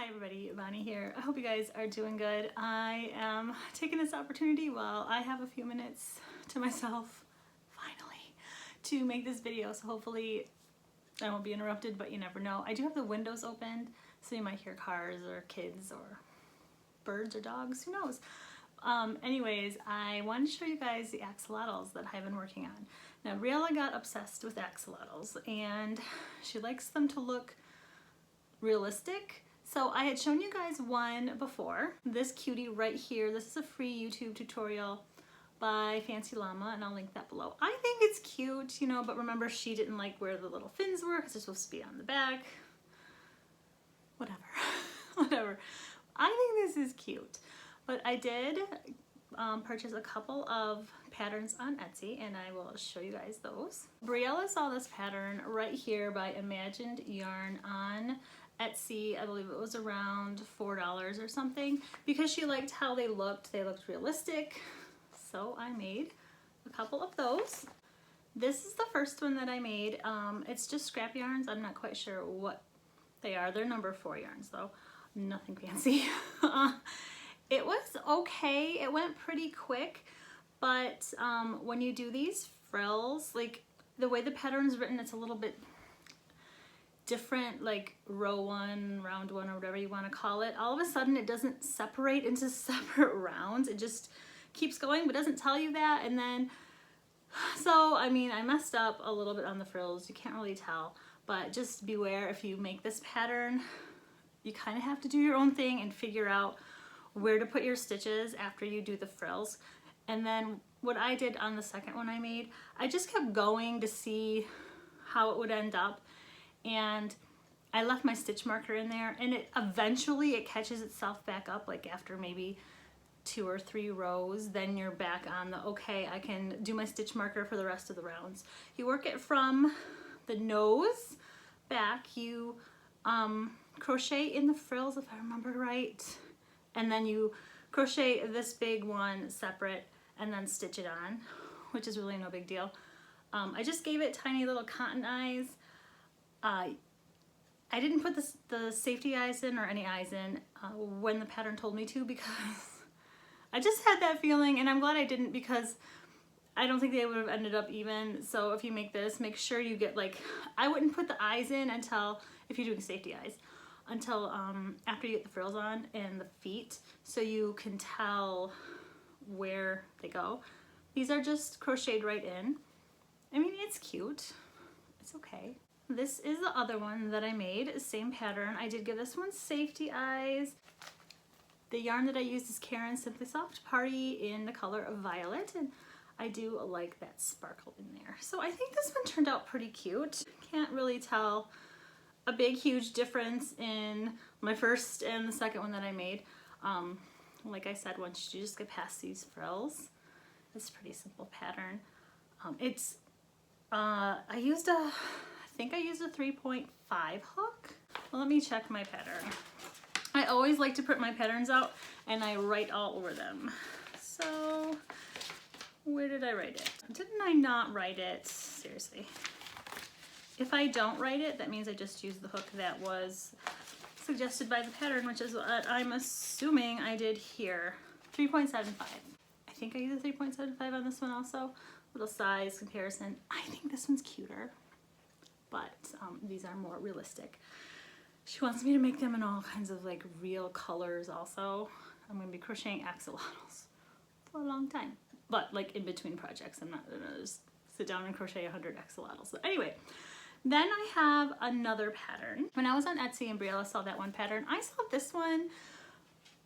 everybody, Bonnie here. I hope you guys are doing good. I am taking this opportunity while I have a few minutes to myself, finally, to make this video. So hopefully I won't be interrupted, but you never know. I do have the windows opened, so you might hear cars or kids or birds or dogs, who knows. Anyways, I wanted to show you guys the axolotls that I've been working on. Now, Briella got obsessed with axolotls and she likes them to look realistic. So I had shown you guys one before, this cutie right here. This is a free YouTube tutorial by Fancy Llama, and I'll link that below. I think it's cute, you know, but remember she didn't like where the little fins were because they're supposed to be on the back. Whatever, whatever. I think this is cute, but I did purchase a couple of patterns on Etsy, and I will show you guys those. Briella saw this pattern right here by Imagined Yarn on Etsy. I believe it was around $4 or something, because she liked how they looked. They looked realistic, so I made a couple of those. This is the first one that I made. It's just scrap yarns. I'm not quite sure what they are. They're number 4 yarns though, nothing fancy. It was okay. It went pretty quick, but when you do these frills, like the way the pattern's written, it's a little bit different, like row 1, round 1, or whatever you want to call it. All of a sudden it doesn't separate into separate rounds. It just keeps going but doesn't tell you that. And then, so I mean, I messed up a little bit on the frills. You can't really tell, but just beware if you make this pattern. You kind of have to do your own thing and figure out where to put your stitches after you do the frills. And then what I did on the second one I made, I just kept going to see how it would end up, and I left my stitch marker in there, and it eventually it catches itself back up, like after maybe 2 or 3 rows. Then you're back on the, okay, I can do my stitch marker for the rest of the rounds. You work it from the nose back. You crochet in the frills, if I remember right, and then you crochet this big one separate and then stitch it on, which is really no big deal. I just gave it tiny little cotton eyes. I didn't put the safety eyes in or any eyes in when the pattern told me to, because I just had that feeling, and I'm glad I didn't, because I don't think they would have ended up even. So if you make this, make sure you get, like, I wouldn't put the eyes in until, if you're doing safety eyes, until after you get the frills on and the feet, so you can tell where they go. These are just crocheted right in. I mean, it's cute. It's okay. This is the other one that I made, same pattern. I did give this one safety eyes. The yarn that I used is Karen Simply Soft Party in the color of violet, and I do like that sparkle in there. So I think this one turned out pretty cute. Can't really tell a big huge difference in my first and the second one that I made. Like I said, once you just get past these frills, it's a pretty simple pattern. I think I used a 3.5 hook. Well, let me check my pattern. I always like to print my patterns out and I write all over them. So where did I write it? Didn't I not write it? Seriously. If I don't write it, that means I just used the hook that was suggested by the pattern, which is what I'm assuming I did here. 3.75. I think I used a 3.75 on this one also. Little size comparison. I think this one's cuter, but these are more realistic. She wants me to make them in all kinds of like real colors also. I'm going to be crocheting axolotls for a long time, but like in between projects. I'm not going to just sit down and crochet 100 axolotls. So anyway, then I have another pattern. When I was on Etsy and Briella saw that one pattern, I saw this one,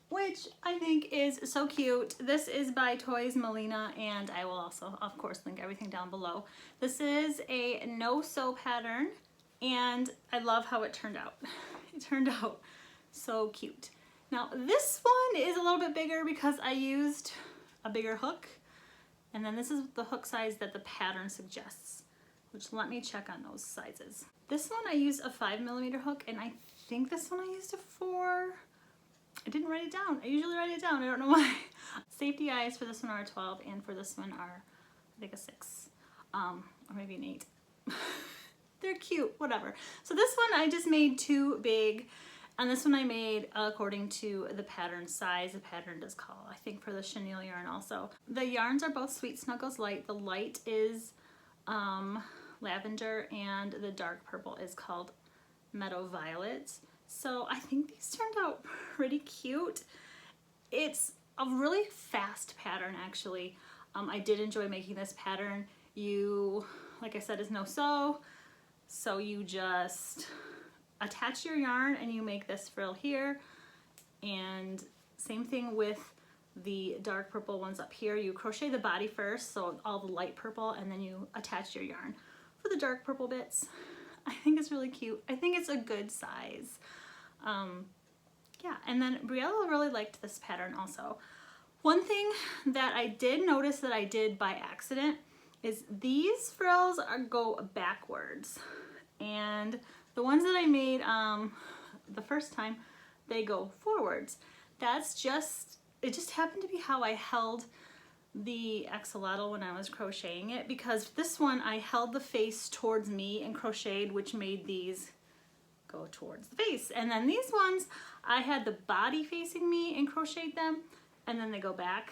which I think is so cute. This is by Toys Melina, and I will also, of course, link everything down below. This is a no-sew pattern, and I love how it turned out. It turned out so cute. Now, this one is a little bit bigger because I used a bigger hook, and then this is the hook size that the pattern suggests, which let me check on those sizes. This one I used a 5mm hook, and I think this one I used a 4. I didn't write it down. I usually write it down. I don't know why. Safety eyes for this one are a 12, and for this one are, I think, a 6, or maybe an 8. They're cute, whatever. So this one I just made too big, And this one I made according to the pattern size. The pattern does call, I think, for the chenille yarn also. The yarns are both Sweet Snuggles Light. The light is lavender and the dark purple is called Meadow Violets. So I think these turned out pretty cute. It's a really fast pattern actually. I did enjoy making this pattern. You, like I said, is no sew. So you just attach your yarn and you make this frill here. And same thing with the dark purple ones up here. You crochet the body first, so all the light purple, and then you attach your yarn for the dark purple bits. I think it's really cute. I think it's a good size. Yeah, and then Briella really liked this pattern also. One thing that I did notice that I did by accident is these frills go backwards. And the ones that I made the first time, they go forwards. That's just, it just happened to be how I held the axolotl when I was crocheting it, because this one I held the face towards me and crocheted, which made these go towards the face. And then these ones, I had the body facing me and crocheted them, and then they go back.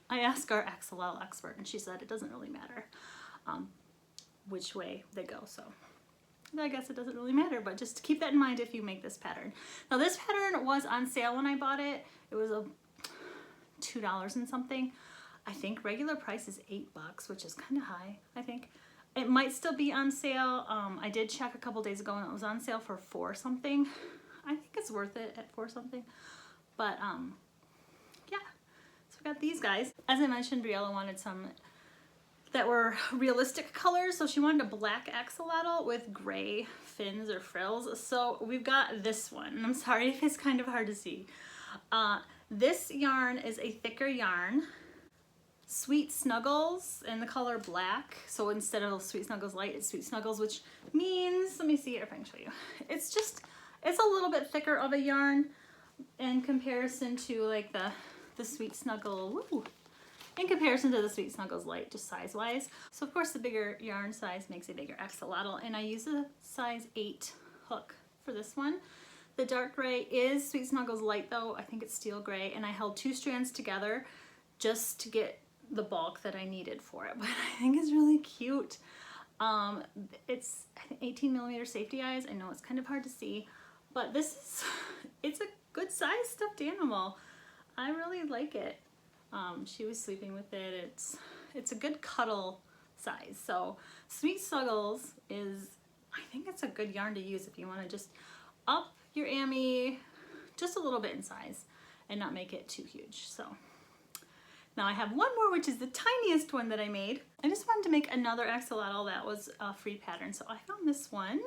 I asked our axolotl expert and she said it doesn't really matter which way they go. So I guess it doesn't really matter, but just keep that in mind if you make this pattern. Now this pattern was on sale when I bought it. It was $2 and something. I think regular price is $8, which is kind of high, I think. It might still be on sale. I did check a couple days ago and it was on sale for $4 something. I think it's worth it at $4 something. But yeah, so we got these guys. As I mentioned, Briella wanted some that were realistic colors, so she wanted a black axolotl with gray fins or frills. So we've got this one, and I'm sorry if it's kind of hard to see. This yarn is a thicker yarn, Sweet Snuggles in the color black. So instead of Sweet Snuggles Light, it's Sweet Snuggles, which means, let me see if I can show you. It's a little bit thicker of a yarn in comparison to like the Sweet Snuggle, woo, in comparison to the Sweet Snuggles Light, just size-wise. So of course the bigger yarn size makes a bigger axolotl, and I use a size 8 hook for this one. The dark gray is Sweet Snuggles Light though, I think it's steel gray, and I held 2 strands together just to get the bulk that I needed for it, but I think it's really cute. It's 18mm safety eyes. I know it's kind of hard to see, but it's a good size stuffed animal. I really like it. She was sleeping with it. It's a good cuddle size. So Sweet Snuggles is, I think it's a good yarn to use if you want to just up your Ami just a little bit in size and not make it too huge. So now I have one more, which is the tiniest one that I made. I just wanted to make another axolotl that was a free pattern. So I found this one,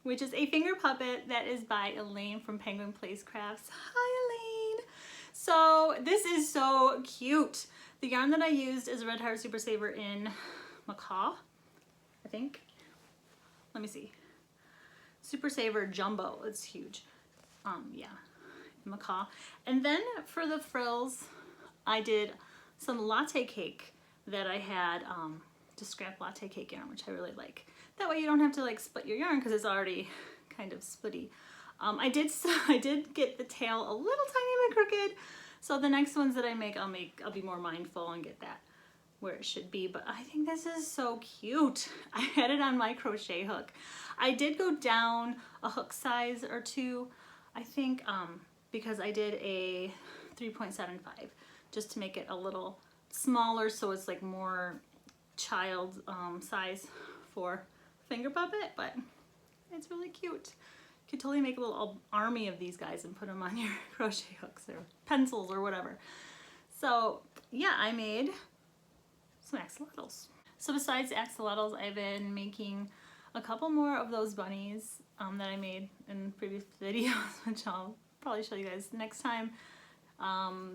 which is a finger puppet that is by Elaine from Penguin Place Crafts. Hi, Elaine. So this is so cute. The yarn that I used is Red Heart Super Saver in Macaw, I think. Let me see. Super Saver Jumbo, it's huge. Yeah, Macaw. And then for the frills, I did some latte cake that I had, just scrap latte cake yarn, which I really like. That way you don't have to like split your yarn because it's already kind of splitty. I did get the tail a little tiny bit crooked, so the next ones that I make, I'll be more mindful and get that where it should be. But I think this is so cute. I had it on my crochet hook. I did go down a hook size or 2, I think, because I did a 3.75 just to make it a little smaller, so it's like more child size for finger puppet, but it's really cute. You could totally make a little army of these guys and put them on your crochet hooks or pencils or whatever. So yeah, I made some axolotls. So besides axolotls, I've been making a couple more of those bunnies that I made in previous videos, which I'll probably show you guys next time.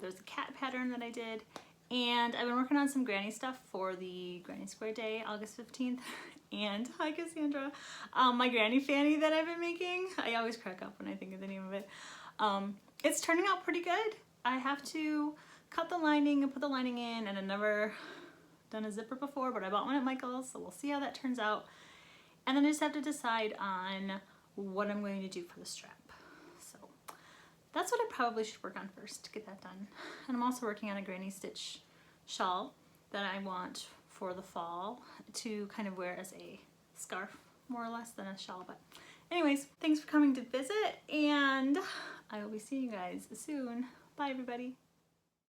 There's a cat pattern that I did, and I've been working on some granny stuff for the Granny Square Day, August 15th. And hi Cassandra, my granny fanny that I've been making. I always crack up when I think of the name of it. It's turning out pretty good. I have to cut the lining and put the lining in, and I've never done a zipper before, but I bought one at Michael's, so we'll see how that turns out. And then I just have to decide on what I'm going to do for the strap. that's what I probably should work on first to get that done. And I'm also working on a granny stitch shawl that I want for the fall to kind of wear as a scarf, more or less, than a shawl. But anyways, thanks for coming to visit, and I will be seeing you guys soon. Bye everybody.